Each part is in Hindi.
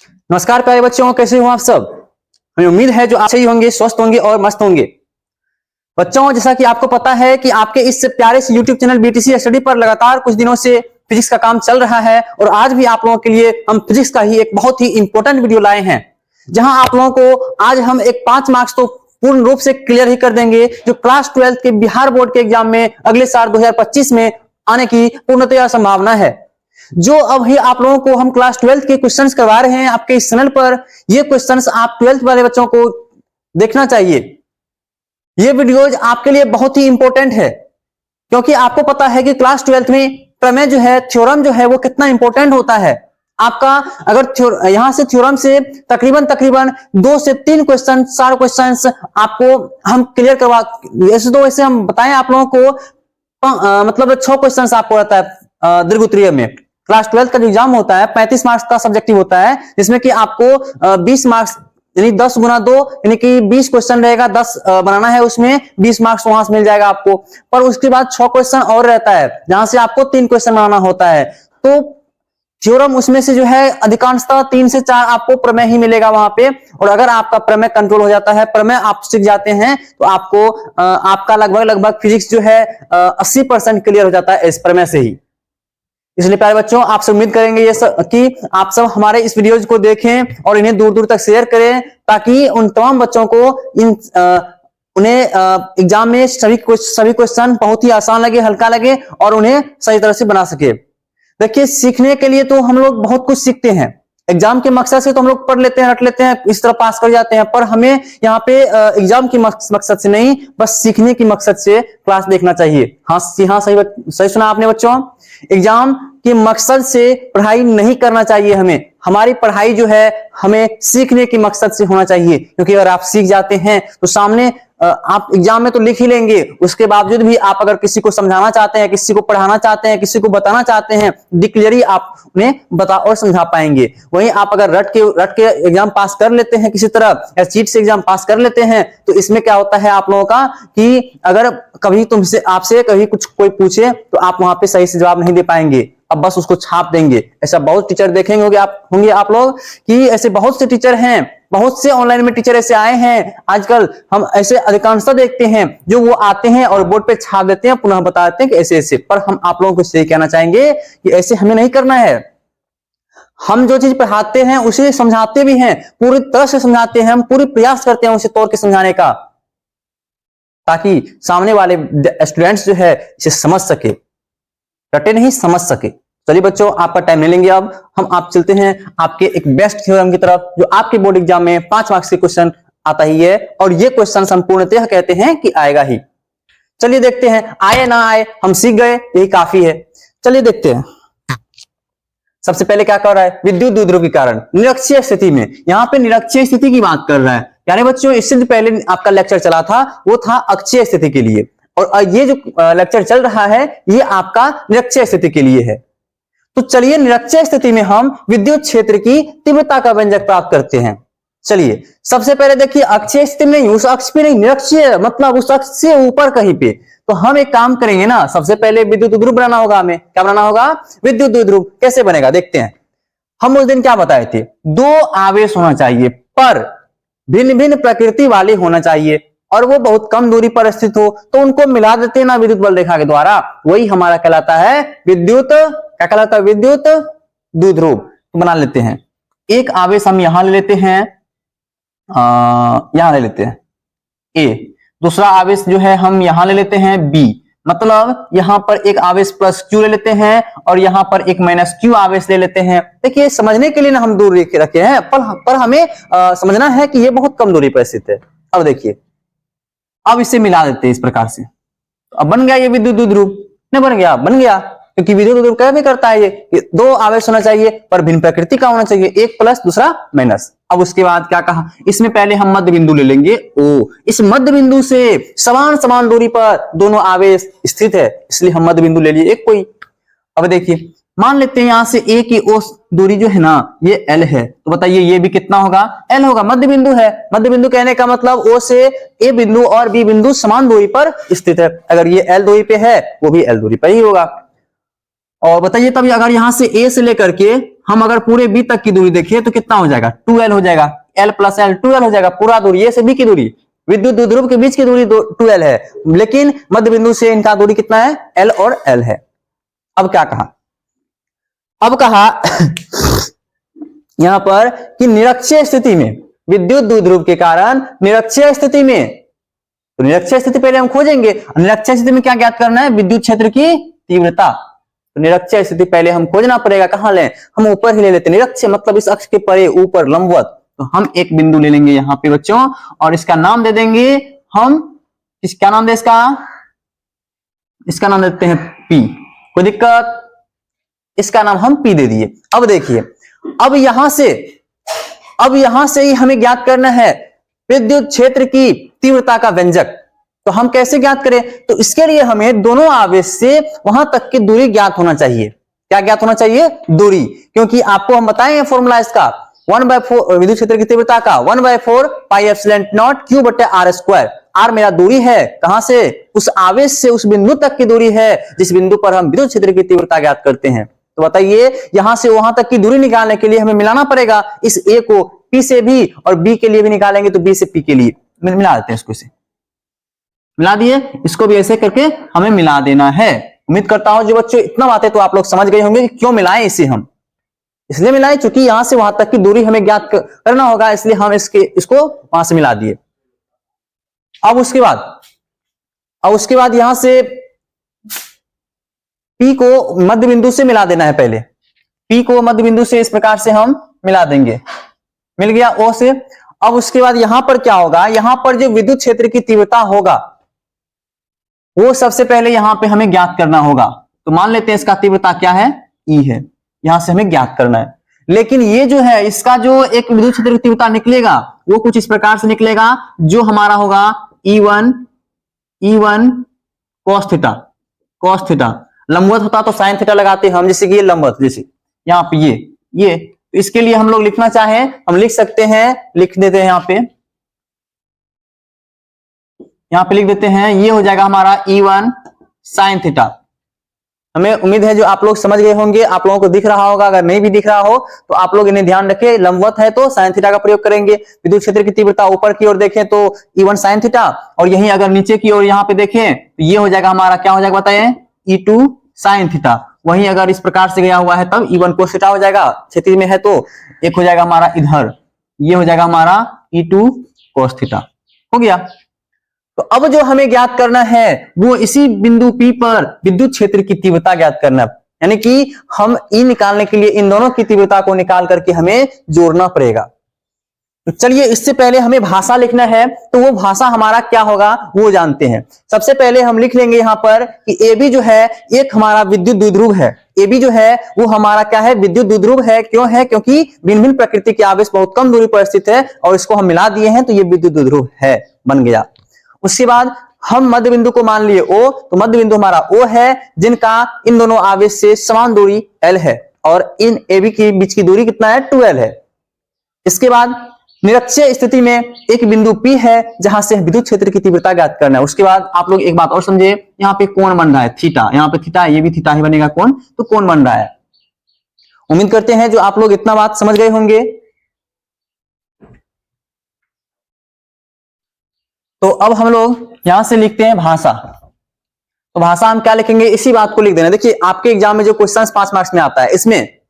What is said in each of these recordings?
नमस्कार प्यारे बच्चों, कैसे हो आप सब। हमें उम्मीद है जो अच्छे ही होंगे, स्वस्थ होंगे और मस्त होंगे। बच्चों, जैसा कि आपको पता है कि आपके इस प्यारे से YouTube चैनल BTC स्टडी पर लगातार कुछ दिनों से फिजिक्स का काम चल रहा है और आज भी आप लोगों के लिए हम फिजिक्स का ही एक बहुत ही इंपॉर्टेंट वीडियो लाए हैं, जहां आप लोगों को आज हम एक 5 मार्क्स तो पूर्ण रूप से क्लियर ही कर देंगे, जो क्लास 12 के बिहार बोर्ड के एग्जाम में अगले साल 2025 में आने की पूर्णतया संभावना है। जो अभी आप लोगों को हम क्लास 12 के क्वेश्चंस करवा रहे हैं आपके इस चैनल पर, ये क्वेश्चंस आप 12th वाले बच्चों को देखना चाहिए। ये वीडियोज आपके लिए बहुत ही इंपॉर्टेंट है, क्योंकि आपको पता है कि क्लास 12th में प्रमेय जो है, थ्योरम जो है, वो कितना इंपॉर्टेंट होता है। आपका अगर यहां से थ्योरम से तकरीबन 2 से 3 क्वेश्चन, 4 क्वेश्चन आपको हम क्लियर करवा, वैसे हम बताएं आप लोगों को मतलब 6 क्वेश्चन आपको रहता है दीर्घ उत्तरीय में। क्लास 12 का जो एग्जाम होता है 35 मार्क्स का सब्जेक्टिव होता है, जिसमें कि आपको 20 मार्क्स यानी 10 गुना 2 यानी कि 20 क्वेश्चन रहेगा, 10 बनाना है, उसमें 20 मार्क्स वहां से मिल जाएगा आपको। पर उसके बाद 6 क्वेश्चन और रहता है, जहां से आपको 3 क्वेश्चन बनाना होता है। तो थ्योरम उसमें से जो है अधिकांशतः 3 से 4 आपको प्रमेय ही मिलेगा वहां पे। और अगर आपका प्रमेय कंट्रोल हो जाता है, प्रमेय आप सीख जाते हैं, तो आपको आपका लगभग फिजिक्स जो है 80% क्लियर हो जाता है इस प्रमेय से ही। इसलिए प्यारे बच्चों, आपसे उम्मीद करेंगे ये सब कि आप सब हमारे इस वीडियोज को देखें और इन्हें दूर दूर तक शेयर करें, ताकि उन तमाम बच्चों को उन्हें एग्जाम में सभी क्वेश्चन बहुत ही आसान लगे, हल्का लगे और उन्हें सही तरह से बना सके। देखिए, सीखने के लिए तो हम लोग बहुत कुछ सीखते हैं। एग्जाम के मकसद से तो हम लोग पढ़ लेते हैं, रट लेते हैं, इस तरह पास कर जाते हैं, पर हमें यहाँ पे एग्जाम की मकसद से नहीं, बस सीखने की मकसद से क्लास देखना चाहिए। हाँ सही सुना आपने बच्चों। एग्जाम के मकसद से पढ़ाई नहीं करना चाहिए हमें। हमारी पढ़ाई जो है हमें सीखने की मकसद से होना चाहिए, क्योंकि अगर आप सीख जाते हैं तो सामने आप एग्जाम में तो लिख ही लेंगे, उसके बावजूद भी आप अगर किसी को समझाना चाहते हैं, किसी को पढ़ाना चाहते हैं, किसी को बताना चाहते हैं, क्लियरली आप उन्हें बता और समझा पाएंगे। वहीं आप अगर रट के एग्जाम पास कर लेते हैं किसी तरह, या चीट से एग्जाम पास कर लेते हैं, तो इसमें क्या होता है आप लोगों का कि अगर कभी आपसे कभी कुछ कोई पूछे तो आप वहां पे सही से जवाब नहीं दे पाएंगे, अब बस उसको छाप देंगे। ऐसा बहुत टीचर देखेंगे होंगे आप लोग कि ऐसे बहुत से टीचर हैं, बहुत से ऑनलाइन में टीचर ऐसे आए हैं आजकल। हम ऐसे अधिकांशतः देखते हैं जो वो आते हैं और बोर्ड पे छाप देते हैं, पुनः बता देते हैं कि ऐसे ऐसे। पर हम आप लोगों को इसलिए कहना चाहेंगे कि ऐसे हमें नहीं करना है। हम जो चीज पढ़ाते हैं उसे समझाते भी हैं, पूरी तरह से समझाते हैं, हम पूरी प्रयास करते हैं उसे तोड़ के समझाने का, ताकि सामने वाले स्टूडेंट्स जो है इसे समझ सके, रटे नहीं, समझ सके। चलिए बच्चों, आपका टाइम नहीं लेंगे, अब आप चलते हैं आपके एक बेस्ट थ्योरम की तरफ, जो आपके बोर्ड एग्जाम में 5 मार्क्स के क्वेश्चन आता ही है, और ये क्वेश्चन संपूर्णतः कहते हैं कि आएगा ही। चलिए देखते हैं, आए ना आए हम सीख गए, यही काफी है। चलिए देखते हैं। सबसे पहले क्या कर रहा है, विद्युत द्विध्रुव के कारण निरक्षीय स्थिति में, यहां पे निरक्षीय स्थिति की बात कर रहा है। यानी बच्चों, इससे पहले आपका लेक्चर चला था वो था अक्षीय स्थिति के लिए, और ये जो लेक्चर चल रहा है ये आपका निरक्षीय स्थिति के लिए है। तो चलिए, निरक्षीय स्थिति में हम विद्युत क्षेत्र की तीव्रता का व्यंजक प्राप्त करते हैं। चलिए सबसे पहले देखिए, अक्षीय स्थिति में नहीं, उस अक्ष पे नहीं, निरक्षीय मतलब उस अक्ष से ऊपर कहीं पे। तो हम एक काम करेंगे ना, सबसे पहले विद्युत द्विध्रुव बनाना होगा हमें। क्या बनाना होगा? विद्युत द्विध्रुव। कैसे बनेगा देखते हैं। हम उस दिन क्या बताए थे, 2 आवेश होना चाहिए, पर भिन्न भिन्न प्रकृति वाले होना चाहिए, और वो बहुत कम दूरी पर स्थित हो, तो उनको मिला देते हैं ना विद्युत बल रेखा के द्वारा। वही हमारा कहलाता है विद्युत, क्या कहलाता है? विद्युत द्विध्रुव। तो बना लेते हैं। एक आवेश हम यहां ले लेते हैं, यहां ले लेते हैं ए, दूसरा आवेश जो है हम यहां ले लेते हैं बी, मतलब यहां पर एक आवेश प्लस क्यू ले लेते हैं और यहां पर एक माइनस क्यू आवेश ले लेते हैं। देखिए, समझने के लिए ना हम दूर रखे हैं, पर हमें समझना है कि ये बहुत कम दूरी पर स्थित है। अब देखिए, अब इसे मिला देते हैं इस प्रकार से, तो अब बन गया ये विद्युत द्विध्रुव। नहीं बन गया? बन गया, क्योंकि विद्युत द्विध्रुव क्या भी करता है, ये 2 आवेश होना चाहिए पर भिन्न प्रकृति का होना चाहिए, एक प्लस दूसरा माइनस। अब उसके बाद क्या कहा, इसमें पहले हम मध्य बिंदु ले लेंगे ओ। इस मध्य बिंदु से समान दूरी पर दोनों आवेश स्थित है, इसलिए हम मध्य बिंदु ले लिए एक कोई। अब देखिए, मान लेते हैं यहां से ए की ओ दूरी जो है ना, ये एल है, तो बताइए ये भी कितना होगा? एल होगा। मध्य बिंदु है, मध्य बिंदु कहने का मतलब ओ से ए बिंदु और बी बिंदु समान दूरी पर स्थित है। अगर ये एल दूरी पे है, वो भी एल दूरी पर ही होगा। और बताइए तब अगर यहां से ए से लेकर के हम अगर पूरे बी तक की दूरी देखिए तो कितना हो जाएगा, 2l हो जाएगा, l प्लस l 2l हो जाएगा, पूरा दूरी ए से बी की दूरी, विद्युत द्विध्रुव के बीच की दूरी 2l है, लेकिन मध्य बिंदु से इनका दूरी कितना है, l और l है। अब क्या कहा, अब कहा यहां पर कि निरक्षीय स्थिति में, विद्युत द्विध्रुव के कारण निरक्षीय स्थिति में, तो निरक्षीय स्थिति पहले हम खोजेंगे, निरक्षीय स्थिति में क्या ज्ञात करना है, विद्युत क्षेत्र की तीव्रता। तो निरक्षीय स्थिति पहले हम खोजना पड़ेगा, कहां ले, हम ऊपर ही ले लेते हैं, निरक्षीय मतलब इस अक्ष के परे ऊपर लंबवत। तो हम एक बिंदु ले लेंगे यहां पे बच्चों, और इसका नाम दे देंगे हम, क्या नाम दे इसका, इसका नाम देते हैं P, कोई दिक्कत, इसका नाम हम P दे दिए। अब देखिए, अब यहां से ही हमें ज्ञात करना है विद्युत क्षेत्र की तीव्रता का व्यंजक। तो हम कैसे ज्ञात करें, तो इसके लिए हमें दोनों आवेश से वहां तक की दूरी ज्ञात होना चाहिए। क्या ज्ञात होना चाहिए, दूरी, क्योंकि आपको हम बताएंगे फॉर्मूला इसका 1/4 विद्युत क्षेत्र की तीव्रता का 1/4 पाई एप्सिलॉन नॉट q बटे r स्क्वायर। r मेरा दूरी है, कहां से, उस आवेश से उस बिंदु तक की दूरी है जिस बिंदु पर हम विद्युत क्षेत्र की तीव्रता ज्ञात करते हैं। तो बताइए, यहां से वहां तक की दूरी निकालने के लिए हमें मिलाना पड़ेगा इस a को p से भी, और b के लिए भी निकालेंगे तो b से p के लिए मिला देते हैं, इसको इसे मिला दिए, इसको भी ऐसे करके हमें मिला देना है। उम्मीद करता हूं जो बच्चों इतना बातें तो आप लोग समझ गए होंगे कि क्यों मिलाएं इसे, हम इसलिए मिलाएं क्योंकि यहां से वहां तक की दूरी हमें ज्ञात करना होगा, इसलिए हम इसको वहां से मिला दिए। अब उसके बाद यहां से P को मध्य बिंदु से मिला देना है, पहले P को मध्य बिंदु से इस प्रकार से हम मिला देंगे, मिल गया O से। अब उसके बाद यहां पर क्या होगा, यहां पर जो विद्युत क्षेत्र की तीव्रता होगा वो सबसे पहले यहां पे हमें ज्ञात करना होगा। तो मान लेते हैं इसका तीव्रता क्या है, E है, यहां से हमें ज्ञात करना है। लेकिन ये जो है इसका जो एक विद्युत क्षेत्र की तीव्रता निकलेगा वो कुछ इस प्रकार से निकलेगा, जो हमारा होगा E1 cos थीटा, लंबवत होता तो साइन थीटा लगाते हम, जैसे कि ये लंबवत, जैसे यहाँ पे ये तो इसके लिए हम लोग लिखना चाहें हम लिख सकते हैं, लिख देते हैं यहाँ पे लिख देते हैं, ये हो जाएगा हमारा E1 साइन थीटा। हमें उम्मीद है जो आप लोग समझ गए होंगे, आप लोगों को दिख रहा होगा, अगर नहीं भी दिख रहा हो तो आप लोग इन्हें ध्यान रखें, लंबवत है तो साइन थीटा का प्रयोग करेंगे। विद्युत क्षेत्र की तीव्रता ऊपर की ओर देखें तो E1 साइन थीटा, और यहीं अगर नीचे की ओर यहाँ पे देखें तो ये हो जाएगा हमारा, क्या हो जाएगा बताइए, E2 साइन थीटा। वहीं अगर इस प्रकार से गया हुआ है तब E1 कोस थीटा हो जाएगा, क्षैतिज में है तो एक हो जाएगा हमारा इधर, ये हो जाएगा हमारा E2 कोस थीटा, हो गया। तो अब जो हमें ज्ञात करना है वो इसी बिंदु P पर विद्युत क्षेत्र की तीव्रता ज्ञात करना, यानी कि हम E निकालने के लिए इन दोनों की तीव्रता को निकाल करके हमें जोड़ना पड़ेगा। तो चलिए, इससे पहले हमें भाषा लिखना है, तो वो भाषा हमारा क्या होगा वो जानते हैं। सबसे पहले हम लिख लेंगे यहाँ पर कि AB जो है एक हमारा विद्युत द्विध्रुव है, AB जो है वो हमारा क्या है, विद्युत द्विध्रुव है। क्यों है, क्योंकि भिन्न भिन्न प्रकृति के आवेश बहुत कम दूरी पर स्थित है और इसको हम मिला दिए हैं तो ये विद्युत द्विध्रुव है, बन गया। उसके बाद हम मध्य बिंदु को मान लिए O, तो मध्य बिंदु हमारा O है, जिनका इन दोनों आवेश से समान दूरी L है और इन AB के बीच की दूरी कितना है, 2L है। इसके बाद निरक्षीय स्थिति में एक बिंदु P है जहां से विद्युत क्षेत्र की तीव्रता ज्ञात करना है। उसके बाद आप लोग एक बात और समझे, यहाँ पे कोण बन रहा है थीटा, यहाँ पे थीटा, ये भी थीटा ही बनेगा कोण, तो कोण बन रहा है। उम्मीद करते हैं जो आप लोग इतना बात समझ गए होंगे। तो अब हम लोग यहां से लिखते हैं भाषा। तो भाषा हम क्या लिखेंगे, इसी बात को लिख देना। देखिए आपके एग्जाम में जो क्वेश्चन 5 मार्क्स में आता है, इसमें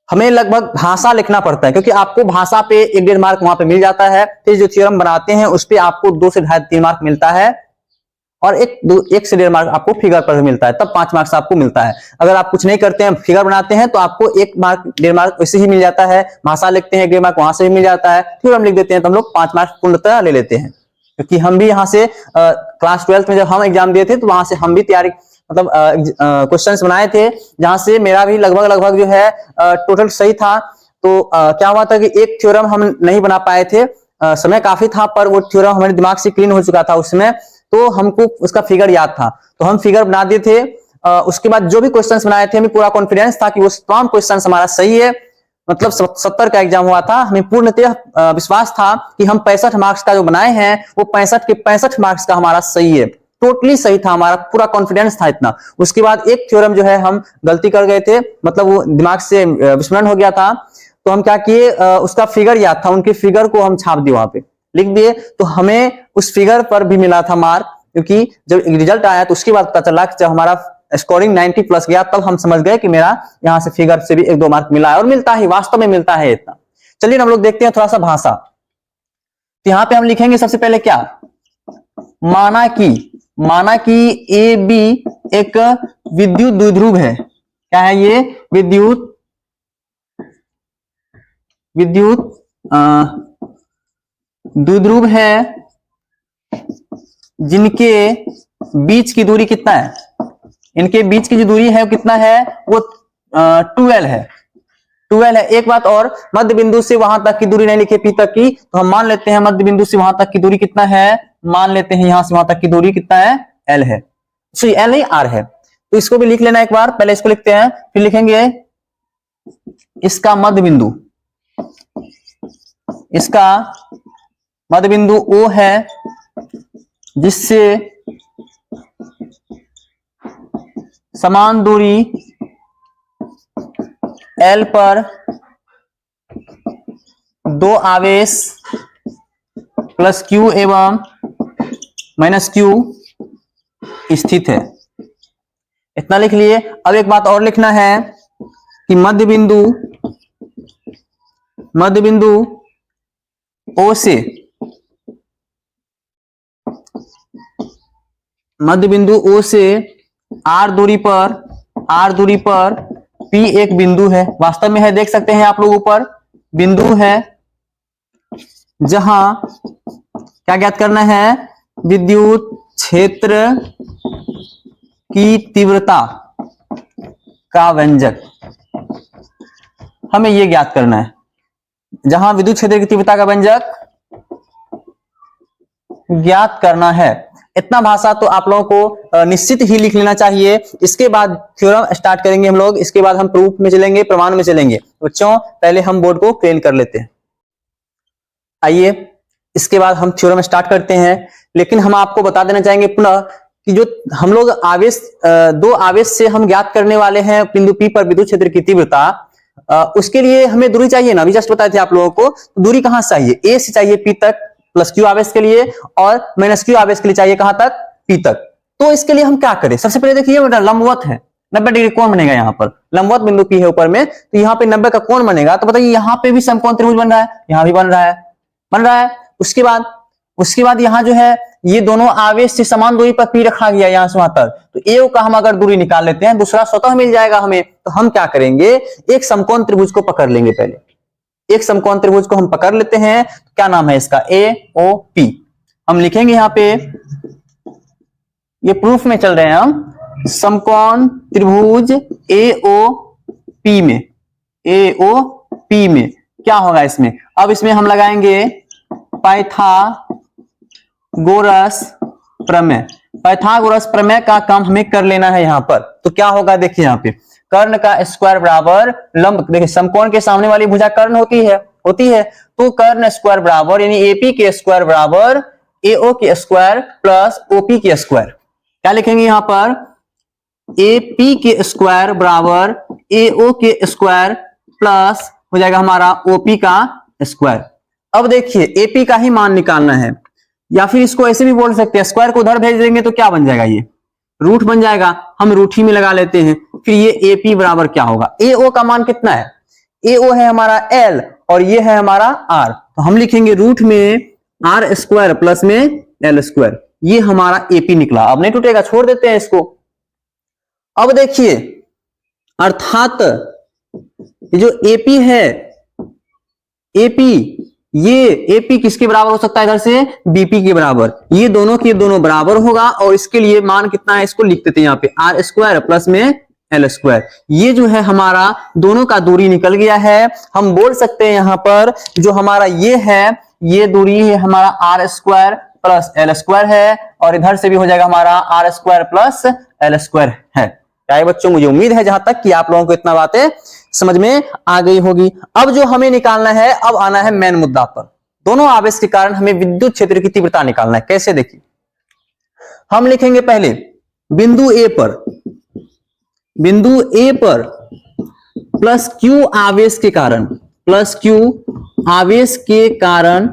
हमें लगभग भाषा लिखना पड़ता है, क्योंकि आपको भाषा पे 1-1.5 मार्क वहां पे मिल जाता है। फिर जो थ्योरम बनाते हैं उस पर आपको 2 से 2.5-3 मार्क मिलता है, और 1 से 1.5 मार्क आपको फिगर पर मिलता है, तब 5 मार्क्स आपको मिलता है। अगर आप कुछ नहीं करते हैं, फिगर बनाते हैं, तो आपको 1 मार्क 1.5 मार्क वैसे ही मिल जाता है। भाषा लिखते हैं 1.5 मार्क वहां से भी मिल जाता है। थ्योरम लिख देते हैं तो हम लोग 5 मार्क पूर्णतः ले लेते हैं, क्योंकि हम भी यहाँ से क्लास 12th में जब हम एग्जाम दिए थे तो वहां से हम भी तैयारी मतलब क्वेश्चंस बनाए थे, जहां से मेरा भी लगभग जो है टोटल सही था। तो क्या हुआ था कि एक थ्योरम हम नहीं बना पाए थे, समय काफी था, पर वो थ्योरम हमारे दिमाग से क्लीन हो चुका था उसमें, तो हमको उसका फिगर याद था, तो हम फिगर बना दिए थे। उसके बाद जो भी क्वेश्चंस बनाए थे हमें पूरा कॉन्फिडेंस था कि वो तमाम क्वेश्चंस हमारा सही है। मतलब 70 का एग्जाम हुआ था, हमें पूर्णतः विश्वास था कि हम 65 मार्क्स का जो बनाए हैं वो 65 के 65 मार्क्स का हमारा सही है। टोटली सही था, हमारा पूरा कॉन्फिडेंस था इतना। उसके बाद एक थ्योरम जो है हम गलती कर गए थे, मतलब वो दिमाग से विस्मरण हो गया था, तो हम क्या किए, उसका फिगर याद था, उनके फिगर को हम छाप दिए, वहां पे लिख दिए, तो हमें उस फिगर पर भी मिला था मार्क। क्योंकि जब रिजल्ट आया तो उसके बाद पता चला कि जब हमारा स्कोरिंग 90 प्लस गया, तब हम समझ गए कि मेरा यहाँ से फिगर से भी 1-2 मार्क मिला है, और मिलता है, वास्तव में मिलता है इतना। चलिए हम लोग देखते हैं थोड़ा सा भाषा। तो यहाँ पे हम लिखेंगे सबसे पहले क्या, माना कि ए बी एक विद्युत द्विध्रुव है। क्या है ये, विद्युत द्विध्रुव है, जिनके बीच की दूरी कितना है, इनके बीच की जो दूरी है वो कितना है, वो 12 है, 12 है। एक बात और, मध्य बिंदु से वहां तक की दूरी नहीं लिखे पी तक की, तो हम मान लेते हैं मध्य बिंदु से वहां तक की दूरी कितना है, मान लेते हैं यहां से वहां तक की दूरी कितना है, एल है। सॉरी एल नहीं, आर है। तो इसको भी लिख लेना एक बार, पहले इसको लिखते हैं, फिर लिखेंगे इसका मध्य बिंदु, इसका मध्य बिंदु O है, जिससे समान दूरी L पर 2 आवेश प्लस Q एवं माइनस Q स्थित है। इतना लिख लिए। अब एक बात और लिखना है कि मध्य बिंदु O से R दूरी पर P एक बिंदु है, वास्तव में है, देख सकते हैं आप लोग, ऊपर बिंदु है, जहां क्या ज्ञात करना है, विद्युत क्षेत्र की तीव्रता का व्यंजक, हमें यह ज्ञात करना है, जहां विद्युत क्षेत्र की तीव्रता का व्यंजक ज्ञात करना है। इतना भाषा तो आप लोगों को निश्चित ही लिख लेना चाहिए। इसके बाद थ्योरम स्टार्ट करेंगे हम लोग, इसके बाद हम प्रूफ में चलेंगे, प्रमाण में चलेंगे। बच्चों पहले हम बोर्ड को क्लीन कर लेते हैं। आइए इसके बाद हम थ्योरम स्टार्ट करते हैं। लेकिन हम आपको बता देना चाहेंगे पुनः कि जो हम लोग आवेश, 2 आवेश से हम ज्ञात करने वाले हैं बिंदु P पर विद्युत क्षेत्र की तीव्रता, उसके लिए हमें दूरी चाहिए ना, अभी जस्ट बताए थे आप लोगों को। दूरी कहां से चाहिए, A से चाहिए P तक प्लस Q आवेश के लिए, और माइनस Q आवेश के लिए चाहिए कहां तक, P तक। तो इसके लिए हम क्या करें, सबसे पहले देखिए बेटा, लंबवत है, 90 डिग्री कोण बनेगा यहाँ पर, लंबवत बिंदु P है ऊपर में, तो यहाँ पे 90 का कोण बनेगा। तो बताइए यहाँ पे भी समकोण त्रिभुज बन रहा है, यहाँ भी बन रहा है। उसके बाद यहाँ जो है, ये दोनों आवेश से समान दूरी पर P रखा गया यहाँ से वहां तक, तो A का हम अगर दूरी निकाल लेते हैं, दूसरा स्वतः मिल जाएगा हमें। तो हम क्या करेंगे, एक समकोण त्रिभुज को पकड़ लेंगे, पहले एक समकोण त्रिभुज को हम पकड़ लेते हैं। तो क्या नाम है इसका, AOP। हम लिखेंगे यहाँ पे, ये प्रूफ में चल रहे हैं हम, समकोण त्रिभुज AOP में क्या होगा इसमें, अब इसमें हम लगाएंगे पाइथागोरस प्रमेय का काम हमें कर लेना है यहाँ पर। तो क्या होगा, देखिए यहाँ पे, कर्ण का स्क्वायर बराबर लंब, देखिए समकोण के सामने वाली भुजा कर्ण होती है, तो कर्ण स्क्वायर बराबर, यानी AP के स्क्वायर बराबर AO के स्क्वायर प्लस OP के स्क्वायर। क्या लिखेंगे यहाँ पर, AP के स्क्वायर बराबर AO के स्क्वायर प्लस हो जाएगा हमारा OP का स्क्वायर। अब देखिए AP का ही मान निकालना है, या फिर इसको ऐसे भी बोल सकते हैं, स्क्वायर को उधर भेज देंगे तो क्या बन जाएगा, ये रूट बन जाएगा, हम रूट ही में लगा लेते हैं। फिर ये AP बराबर क्या होगा, AO का मान कितना है, AO है हमारा L और ये है हमारा R, तो हम लिखेंगे रूट में R स्क्वायर प्लस में L स्क्वायर, ये हमारा AP निकला। अब नहीं टूटेगा, छोड़ देते हैं इसको। अब देखिए, अर्थात ये जो AP है, ये AP किसके बराबर हो सकता है, इधर से BP के बराबर, ये दोनों के दोनों बराबर होगा, और इसके लिए मान कितना है, इसको लिख देते हैं यहाँ पे, R स्क्वायर प्लस में L स्क्वायर। ये जो है हमारा दोनों का दूरी निकल गया है। हम बोल सकते हैं यहाँ पर जो हमारा ये है, ये दूरी है हमारा R square plus L square है, और इधर से भी हो जाएगा हमारा R square plus L square है। क्या बच्चों, मुझे उम्मीद है जहां तक कि आप लोगों को इतना बातें समझ में आ गई होगी। अब जो हमें निकालना है, अब आना है मेन मुद्दा पर। दोनों आवेश के कारण हमें विद्युत क्षेत्र की तीव्रता निकालना है। कैसे, देखिए, हम लिखेंगे पहले बिंदु ए पर प्लस क्यू आवेश के कारण, प्लस क्यू आवेश के कारण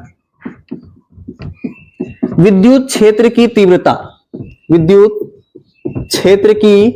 विद्युत क्षेत्र की तीव्रता, विद्युत क्षेत्र की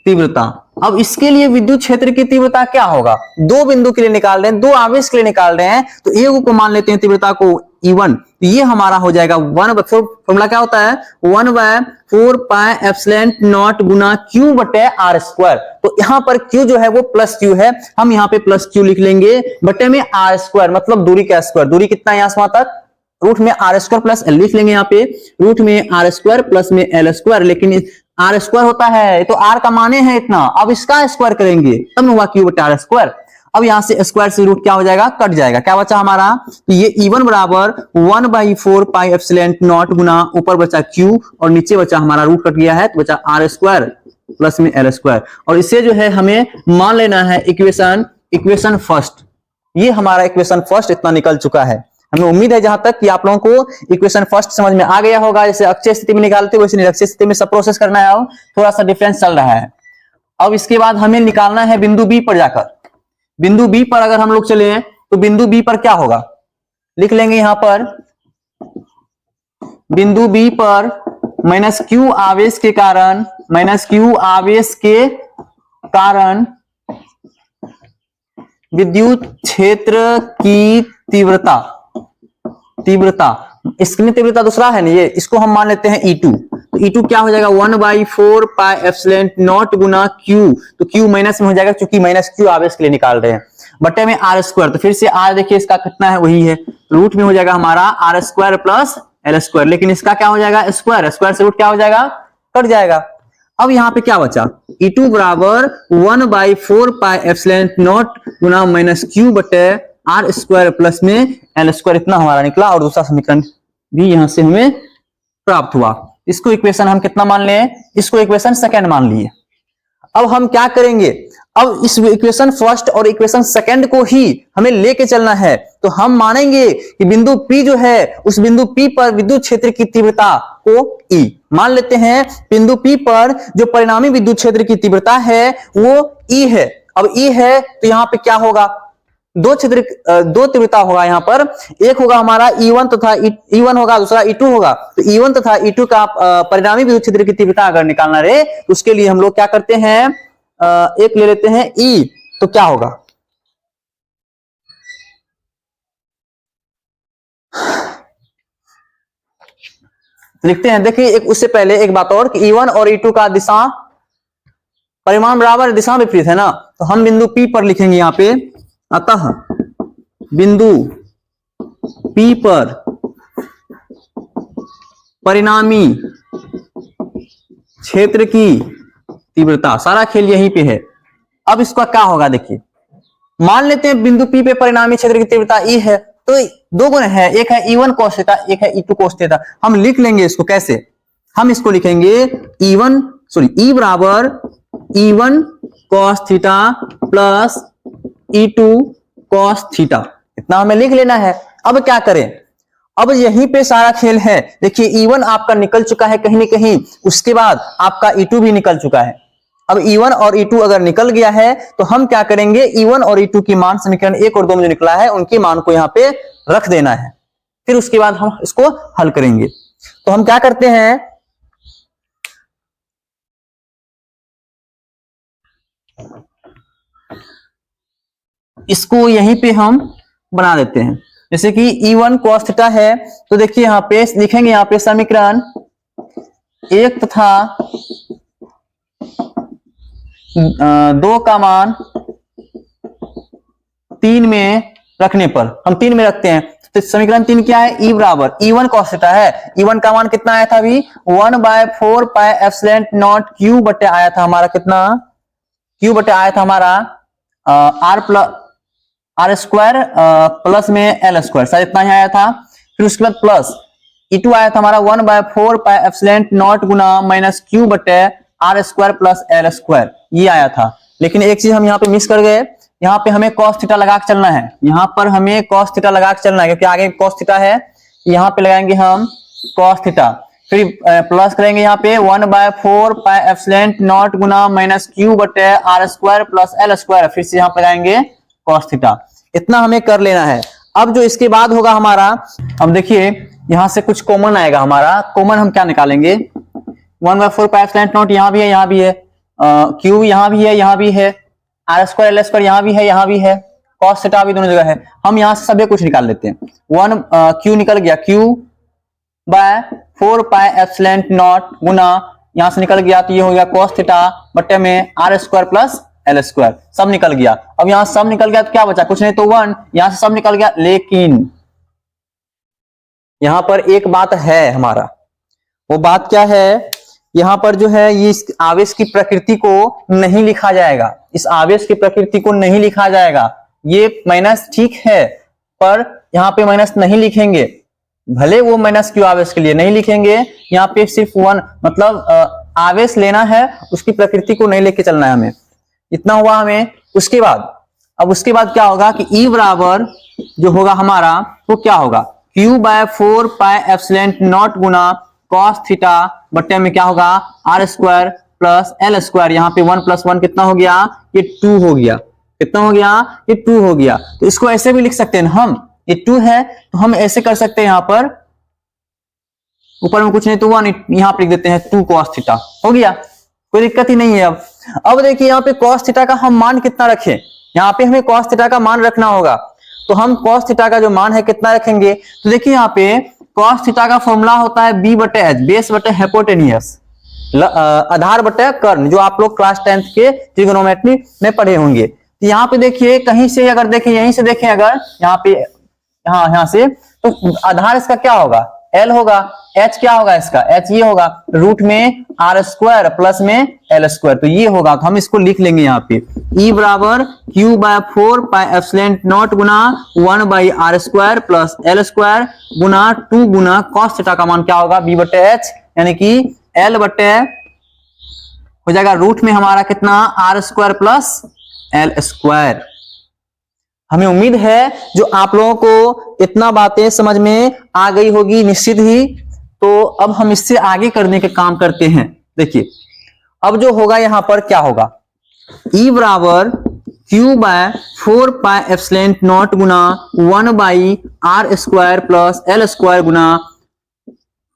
तीव्रता। अब इसके लिए विद्युत क्षेत्र की तीव्रता क्या होगा, दो बिंदु के लिए निकाल रहे हैं, दो आवेश के लिए निकाल रहे हैं, तो ए को मान लेते हैं तीव्रता को E1, तो ये हमारा हो जाएगा 1/4, फॉर्मूला क्या होता है 1/4πε0 गुना Q बटे आर स्क्वायर। तो यहां पर Q जो है वो प्लस Q है, हम यहां पे प्लस Q लिख लेंगे बटे में आर स्क्वायर, मतलब दूरी का स्क्वायर, दूरी कितना है यहां से वहां तक, रूट में आर स्क्वायर प्लस एल लिख लेंगे, यहाँ पे रूट में आर स्क्वायर प्लस में एल स्क्वायर, लेकिन आर स्क्वायर होता है तो आर का माने है इतना, अब इसका स्क्वायर करेंगे तब हुआ क्यू बटे आर स्क्वायर। अब यहां से स्क्वायर से रूट क्या हो जाएगा, कट जाएगा, क्या बचा हमारा, तो ये E1 बराबर 1/4πε0 गुना ऊपर बचा Q और नीचे बचा हमारा रूट कट गया है तो बचा आर स्क्वायर प्लस में एल स्क्वायर, और इसे जो है हमें मान लेना है इक्वेशन फर्स्ट। ये हमारा इक्वेशन फर्स्ट इतना निकल चुका है। हमें उम्मीद है जहां तक कि आप लोगों को इक्वेशन फर्स्ट समझ में आ गया होगा, जैसे अक्षय स्थिति में निकालते वैसे निरक्षीय स्थिति में सब प्रोसेस करना है, अब थोड़ा सा डिफरेंस चल रहा है। अब इसके बाद हमें निकालना है बिंदु बी पर जाकर, बिंदु बी पर अगर हम लोग चले तो बिंदु बी पर क्या होगा, लिख लेंगे यहां पर बिंदु बी पर माइनस क्यू आवेश के कारण, माइनस क्यू आवेश के कारण विद्युत क्षेत्र की तीव्रता, इसकी तीव्रता दूसरा है ना ये, इसको हम मान लेते हैं E2, तो E2 क्या हो जाएगा 1/4πε0 गुना Q, तो Q माइनस में हो जाएगा क्योंकि माइनस Q आवेश के लिए निकाल रहे हैं, बटे में आर स्क्वायर, तो फिर से आर देखिए इसका कितना है वही है, रूट में हो जाएगा हमारा R square plus L square, लेकिन इसका क्या हो जाएगा स्क्वायर, स्क्वायर से रूट क्या हो जाएगा, कट जाएगा। अब यहाँ पे क्या बचा, E2 बराबर 1/4πε0 गुना माइनस Q बटे आर स्क्वायर प्लस में एल स्क्वायर, इतना हमारा निकला, और दूसरा समीकरण भी यहां से हमें प्राप्त हुआ। इसको इक्वेशन हम कितना मान लें, इसको इक्वेशन सेकंड मान लिए। अब हम क्या करेंगे, अब इस इक्वेशन फर्स्ट और इक्वेशन सेकंड को ही हमें लेके चलना है, तो हम मानेंगे कि बिंदु P जो है उस बिंदु P पर विद्युत क्षेत्र की तीव्रता को E मान लेते हैं, बिंदु P पर जो परिणामी विद्युत क्षेत्र की तीव्रता है वो E है। अब E है तो यहाँ पे क्या होगा, दो तीव्रता होगा, यहाँ पर एक होगा हमारा E1 तथा E1 होगा, दूसरा E2 होगा, तो E1 तथा E2 का परिणामी विद्युत क्षेत्र की तीव्रता अगर निकालना रहे तो उसके लिए हम लोग क्या करते हैं, एक ले लेते हैं E, तो क्या होगा, लिखते हैं, देखिए एक उससे पहले एक बात और कि E1 और E2 का दिशा परिमाण बराबर, दिशा विपरीत है ना, तो हम बिंदु P पर लिखेंगे यहाँ पे, अतः बिंदु P पर परिणामी क्षेत्र की तीव्रता, सारा खेल यहीं पे है। अब इसका क्या होगा, देखिए मान लेते हैं बिंदु P पे परिणामी क्षेत्र की तीव्रता E है, तो दो गुण है, एक है E1 cos थीटा, एक है E2 cos थीटा। हम लिख लेंगे इसको कैसे, हम इसको लिखेंगे E बराबर E1 cos theta plus E2 cos theta, इतना हमें लिख लेना है। अब क्या करें, अब यहीं पे सारा खेल है, देखिए E1 आपका निकल चुका है कहीं ना कहीं, उसके बाद आपका E2 भी निकल चुका है। अब E1 और E2 अगर निकल गया है तो हम क्या करेंगे, E1 और E2 की मान समीकरण 1 और 2 में जो निकला है उनकी मान को यहाँ पे रख देना है, फिर उसके बाद हम इसको हल करेंगे। तो हम क्या करते हैं, इसको यहीं पे हम बना देते हैं, जैसे कि E1 cos थीटा है, तो देखिए यहाँ पे लिखेंगे, यहाँ पे समीकरण 1 तथा 2 का मान 3 में रखने पर, हम 3 में रखते हैं, तो समीकरण 3 क्या है, E बराबर E1 cos थीटा है, E1 का मान कितना आया था अभी 1/4πε0 Q बटे आया था हमारा कितना, Q बटे आया था हमारा आर स्क्वायर प्लस में एल स्क्वायर, शायद इतना ही आया था। फिर उसके बाद प्लस E2 आया था हमारा 1/4πε0 गुना माइनस Q बटे R square plus L square, ये आया था। लेकिन एक चीज हम यहाँ पे मिस कर गए, यहाँ पे हमें cos थीटा लगा के चलना है, यहाँ पर हमें cos थीटा लगा के चलना है, क्योंकि आगे cos थीटा है, यहाँ पे लगाएंगे हम cos थीटा। फिर प्लस करेंगे यहाँ पे 1/4 पाई एप्सिलॉन नॉट गुना माइनस क्यू बटे R square plus L square, फिर से यहाँ पे लगाएंगे कॉस थीटा। इतना हमें कर लेना है। अब जो इसके बाद होगा हमारा, अब देखिए यहां से कुछ कॉमन आएगा हमारा, कॉमन हम क्या निकालेंगे, 1/4 पाई एप्सिलॉन नॉट यहाँ भी है, यहाँ भी है, क्यू यहाँ भी है, यहाँ भी है, आर स्क्वायर एल स्क्वायर यहाँ भी है, यहाँ भी है, कॉस थीटा भी दोनों जगह है। हम यहाँ से सभी कुछ निकाल लेते हैं। क्यू निकल गया, Q by 4 pi epsilon naught गुना यहां से निकल गया तो ये हो गया कॉस थीटा बटे में R square plus L square, सब निकल गया। अब यहां सब निकल गया तो क्या बचा, कुछ नहीं तो 1, यहां से सब निकल गया। लेकिन यहां पर एक बात है हमारा, वो बात क्या है, यहां पर जो है ये इस आवेश की प्रकृति को नहीं लिखा जाएगा, इस आवेश की प्रकृति को नहीं लिखा जाएगा। ये माइनस ठीक है पर यहां पे माइनस नहीं लिखेंगे, भले वो माइनस क्यू आवेश के लिए नहीं लिखेंगे, यहाँ पे सिर्फ 1 मतलब आवेश लेना है, उसकी प्रकृति को नहीं लेके चलना है हमें। इतना हुआ हमें। उसके बाद, अब उसके बाद क्या होगा कि ई बराबर जो होगा हमारा वो क्या होगा, Q/4 पाई एप्सिलॉन नॉट गुना कॉस थीटा बट्टे में क्या होगा R square plus L square. यहाँ पे 1 + 1 कितना हो गया, ये 2 हो गया। कितना हो गया, ये 2 हो गया। तो इसको ऐसे भी लिख सकते हैं हम, ये 2 है तो हम ऐसे कर सकते हैं, यहां पर ऊपर में कुछ नहीं तो 1 यहां पर लिख देते हैं 2 cos थीटा, हो गया, कोई दिक्कत ही नहीं है। अब देखिए यहाँ पे cos थीटा का हम मान कितना रखें, यहाँ पे हमें cos थीटा का मान रखना होगा। तो हम cos थीटा का जो मान है कितना रखेंगे, तो देखिए यहाँ पे cos थीटा का फॉर्मूला होता है B/H, बेस बटे हाइपोटेनियस, आधार बटे कर्ण, जो आप लोग क्लास 10th के ट्रिगोनोमेट्री में पढ़े होंगे। तो यहाँ पे देखिए कहीं से अगर देखें, यहीं से देखें अगर यहाँ पे, यहाँ से, तो आधार इसका क्या होगा, L होगा, H क्या होगा इसका, H ये होगा रूट में आर स्क्वायर प्लस में एल स्क्वायर, तो ये होगा। तो हम इसको लिख लेंगे यहाँ पे E बराबर Q/4 पाई एप्सिलॉन नॉट गुना 1/r square plus L square गुना 2 गुना कॉस थीटा का मान क्या होगा B/H, यानी कि L बटे हो जाएगा रूट में हमारा कितना R square plus L square. हमें उम्मीद है जो आप लोगों को इतना बातें समझ में आ गई होगी निश्चित ही। तो अब हम इससे आगे करने के काम करते हैं। देखिए अब जो होगा यहां पर क्या होगा, E बराबर Q/4 पाई एप्सिलॉन नॉट गुना 1/r square plus L square गुना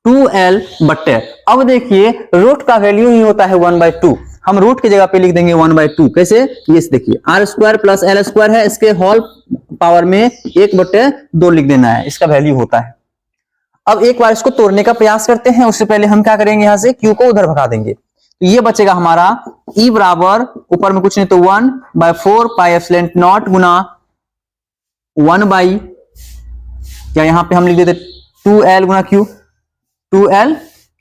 2l बटे, अब देखिए रूट का वैल्यू ही होता है 1/2, हम रूट की जगह पे लिख देंगे 1/2। कैसे, ये देखिए R square plus L square है, इसके होल पावर में 1/2 लिख देना है, इसका वैल्यू होता है। अब एक बार इसको तोड़ने का प्रयास करते हैं, उससे पहले हम क्या करेंगे, यहां से क्यू को उधर भगा देंगे। तो ये बचेगा हमारा E बराबर ऊपर में कुछ नहीं तो 1/4 पाई एप्सिलॉन नॉट गुना 1 या यहां पे हम लिख देते 2l गुना क्यू, 2l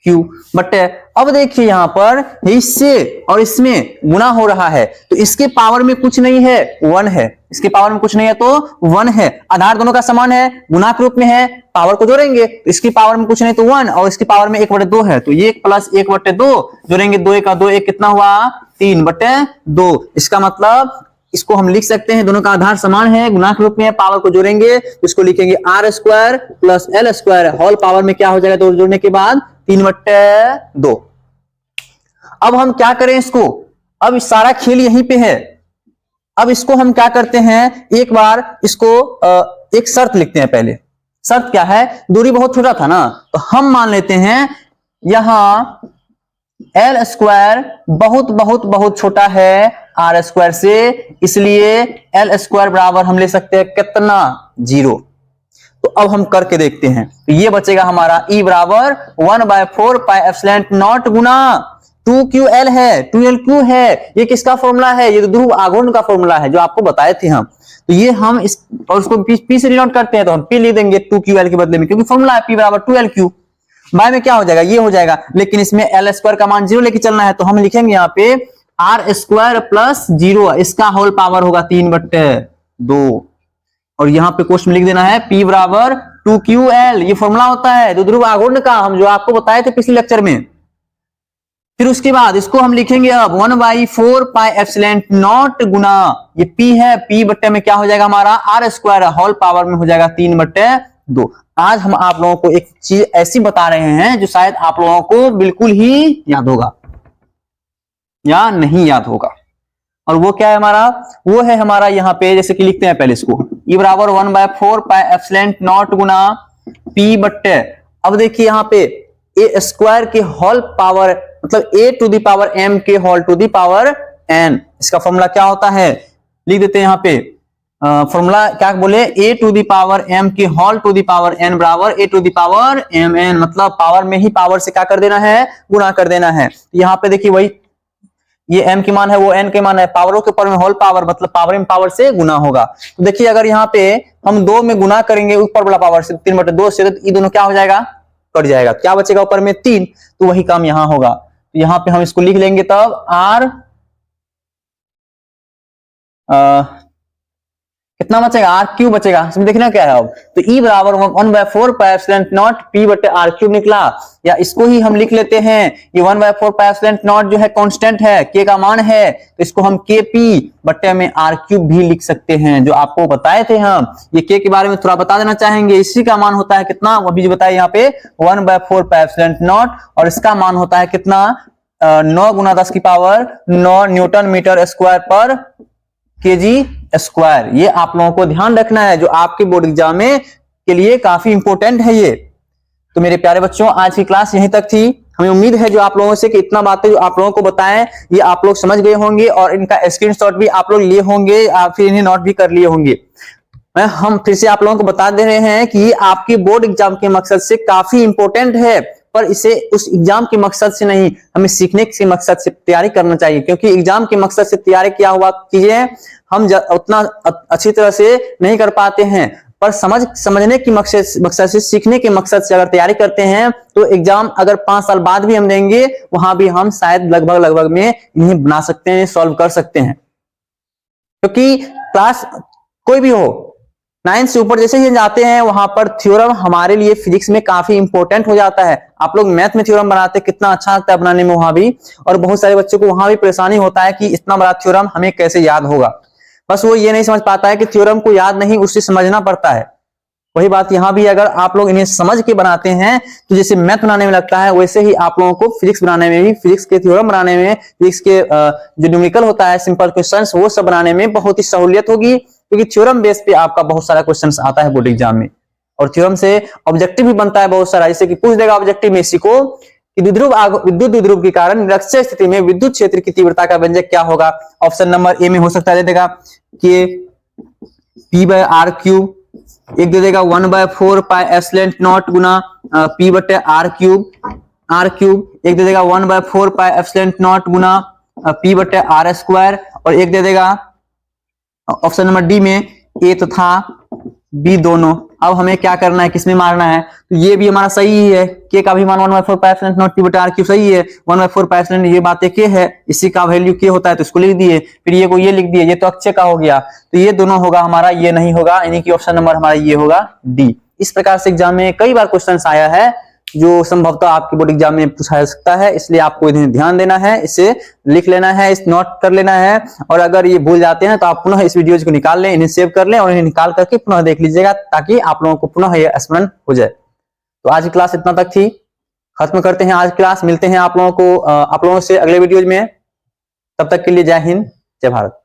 क्यू बटे, अब देखिए यहां पर इससे और इसमें गुना हो रहा है तो इसके पावर में कुछ नहीं है 1 है, इसके पावर में कुछ नहीं है तो 1 है, आधार दोनों का समान है, गुना के रूप में है, पावर को जोड़ेंगे तो इसकी पावर में कुछ नहीं तो 1 और इसकी पावर में 1/2 है, तो 1 + 1/2 जोड़ेंगे 2 × 2 1 कितना हुआ 3/2। इसका मतलब इसको हम लिख सकते हैं, दोनों का आधार समान है, गुना के रूप में है, पावर को जोड़ेंगे तो इसको लिखेंगे R square plus L square, whole power में क्या हो जाएगा, तो जोड़ने के बाद 3/2। अब हम क्या करें इसको, अब सारा खेल यहीं पे है। अब इसको हम क्या करते हैं, एक बार इसको एक शर्त लिखते हैं। पहले शर्त क्या है, दूरी बहुत छोटा था ना, तो हम मान लेते हैं यहां एल स्क्वायर बहुत बहुत बहुत छोटा है आर स्क्वायर से, इसलिए एल स्क्वायर बराबर हम ले सकते हैं कितना 0। तो अब हम करके देखते हैं, तो ये बचेगा हमारा E बराबर 1/4 पाई एप्सिलॉन नॉट गुना 2ql है, 2l है, ये किसका फॉर्मूला है, ये तो ध्रुव आघूर्ण का फॉर्मूला है जो आपको बताए थे हम। तो ये हम इस और उसको p से डिनोट करते हैं तो हम p लिख देंगे 2ql के बदले में, क्योंकि फॉर्मूला है p बराबर 2lq। बाय में क्या हो जाएगा, ये हो जाएगा, लेकिन इसमें एल स्क्वायर का मान 0 लेके चलना है तो हम लिखेंगे यहाँ पे आर स्क्वायर प्लस 0, इसका होल पावर होगा 3/2 और यहाँ पे क्वेश्चन में लिख देना है p बराबर 2ql, ये फॉर्मूला होता है ध्रुव आघूर्ण का, हम जो आपको बताए थे पिछले लेक्चर में। फिर उसके बाद इसको हम लिखेंगे अब 1/4 पाई एप्सिलॉन नॉट गुना ये p है, p बट्टे में क्या हो जाएगा हमारा आर स्क्वायर, होल पावर में हो जाएगा 3/2 2। आज हम आप लोगों को एक चीज ऐसी बता रहे हैं जो शायद आप लोगों को बिल्कुल ही याद होगा या नहीं याद होगा। और वो क्या है हमारा, वो है हमारा यहाँ पे जैसे कि लिखते हैं पहले इसको, E बराबर 1/4 पाई एप्सिलॉन नॉट गुना P बट्टे, अब देखिए यहाँ पे ए स्क्वायर के होल पावर मतलब a to the power m के whole to the power n, इसका फॉर्मूला क्या होता है लिख देते हैं यहाँ पे। फॉर्मूला क्या बोले, a to the power m की whole to the power n बराबर a to the power mn, मतलब पावर में ही पावर से क्या कर देना है, गुणा कर देना है। यहाँ पे देखिए वही ये m की मान है वो n के मान है, पावरों के ऊपर में होल पावर मतलब पावर में पावर से गुना होगा। तो देखिए अगर यहाँ पे हम 2 में गुना करेंगे ऊपर वाला पावर से 3/2 से, तो ये दोनों क्या हो जाएगा, कट जाएगा, क्या बचेगा ऊपर में 3, तो वही काम यहाँ होगा। तो यहाँ पे हम इसको लिख लेंगे तब r कितना बचेगा, आर क्यूब बचेगा, इसमें देखना क्या है अब, तो E बराबर 1/4 पाई एप्सिलॉन नॉट P बटे आर क्यूब निकला। या इसको ही हम लिख लेते हैं, ये 1/4 पाई एप्सिलॉन नॉट जो है कांस्टेंट है, K का मान है, तो इसको हम KP बटे में आर क्यूब भी लिख सकते हैं, जो आपको बताए थे हम। ये K के बारे में थोड़ा बता देना चाहेंगे, इसी का मान होता है कितना, अभी जो बताया यहाँ पे 1/4 पाई एप्सिलॉन नॉट, और इसका मान होता है कितना 9 गुना 10 की पावर 9 न्यूटन मीटर स्क्वायर पर केजी स्क्वायर। ये आप लोगों को ध्यान रखना है, जो आपके बोर्ड एग्जाम में के लिए काफी इंपॉर्टेंट है ये। तो मेरे प्यारे बच्चों आज की क्लास यहीं तक थी। हमें उम्मीद है जो आप लोगों से कि इतना बातें जो आप लोगों को बताएं ये आप लोग समझ गए होंगे और इनका स्क्रीनशॉट भी आप लोग लिए होंगे, आप फिर इन्हें नोट भी कर लिए होंगे। हम फिर से आप लोगों को बता दे रहे हैं कि आपके बोर्ड एग्जाम के मकसद से काफी इंपॉर्टेंट है, पर इसे उस एग्जाम के मकसद से नहीं, हमें सीखने के मकसद से तैयारी करना चाहिए। क्योंकि एग्जाम के मकसद से तैयारी किया हुआ चीजें हम उतना अच्छी तरह से नहीं कर पाते हैं, पर समझने की मकसद से, सीखने के मकसद से अगर तैयारी करते हैं तो एग्जाम अगर 5 साल बाद भी हम देंगे वहां भी हम शायद लगभग में इन्हें बना सकते हैं, सॉल्व कर सकते हैं। क्योंकि क्लास कोई भी हो 9 से ऊपर जैसे ही जाते हैं वहां पर थ्योरम हमारे लिए फिजिक्स में काफी इंपॉर्टेंट हो जाता है। आप लोग मैथ में थ्योरम बनाते हैं, कितना अच्छा लगता है बनाने में वहां भी, और बहुत सारे बच्चों को वहां भी परेशानी होता है कि इतना बड़ा थ्योरम हमें कैसे याद होगा। बस वो ये नहीं समझ पाता है कि थ्योरम को याद नहीं, उससे समझना पड़ता है। वही बात यहाँ भी, अगर आप लोग इन्हें समझ के बनाते हैं तो जैसे मैथ बनाने में लगता है, वैसे ही आप लोगों को फिजिक्स बनाने में भी, फिजिक्स के थ्योरम बनाने में, फिजिक्स के जो न्यूमेरिकल होता है सिंपल क्वेश्चंस, वो सब बनाने में बहुत ही सहूलियत होगी। क्योंकि थ्योरम बेस पे आपका बहुत सारा क्वेश्चंस आता है बोर्ड एग्जाम में, और थ्योरम से ऑब्जेक्टिव भी बनता है बहुत सारा। जैसे कि पूछ देगा ऑब्जेक्टिव में इसी को कि विद्युत द्विध्रुव के कारण निरक्षीय स्थिति में विद्युत क्षेत्र की तीव्रता का व्यंजक क्या होगा। ऑप्शन नंबर ए में हो सकता है, दे देगा कि P बाय आर क्यूब, एक दे देगा 1/4 पाई एप्सिलॉन नॉट गुना P बटे आर क्यूब, एक दे देगा 1/4 पाई एप्सिलॉन नॉट गुना P बटे आर स्क्वायर, और एक दे देगा ऑप्शन नंबर डी में ए तथा बी दोनों। अब हमें क्या करना है, किसमें मारना है, तो ये भी हमारा सही ही है, के का भी मान 1/4 पाई एप्सिलॉन नॉट P बटा आर क्यूब सही है, 1/4 पाई एप्सिलॉन ये बात के है, इसी का वैल्यू के होता है तो इसको लिख दिए, फिर ये को ये लिख दिए, ये तो अक्षय का हो गया, तो ये दोनों होगा हमारा, ये नहीं होगा, यानी कि ऑप्शन नंबर हमारा ये होगा डी। इस प्रकार से एग्जाम में कई बार क्वेश्चन आया है जो संभवतः आपके बोर्ड एग्जाम में पूछा जा सकता है, इसलिए आपको इन्हें ध्यान देना है, इसे लिख लेना है, इस नोट कर लेना है। और अगर ये भूल जाते हैं तो आप पुनः इस वीडियोज को निकाल लें, इन्हें सेव कर लें और इन्हें निकाल करके पुनः देख लीजिएगा, ताकि आप लोगों को पुनः ये स्मरण हो जाए। तो आज की क्लास इतना तक थी, खत्म करते हैं आज क्लास। मिलते हैं आप लोगों से अगले वीडियोज में, तब तक के लिए जय हिंद, जय भारत।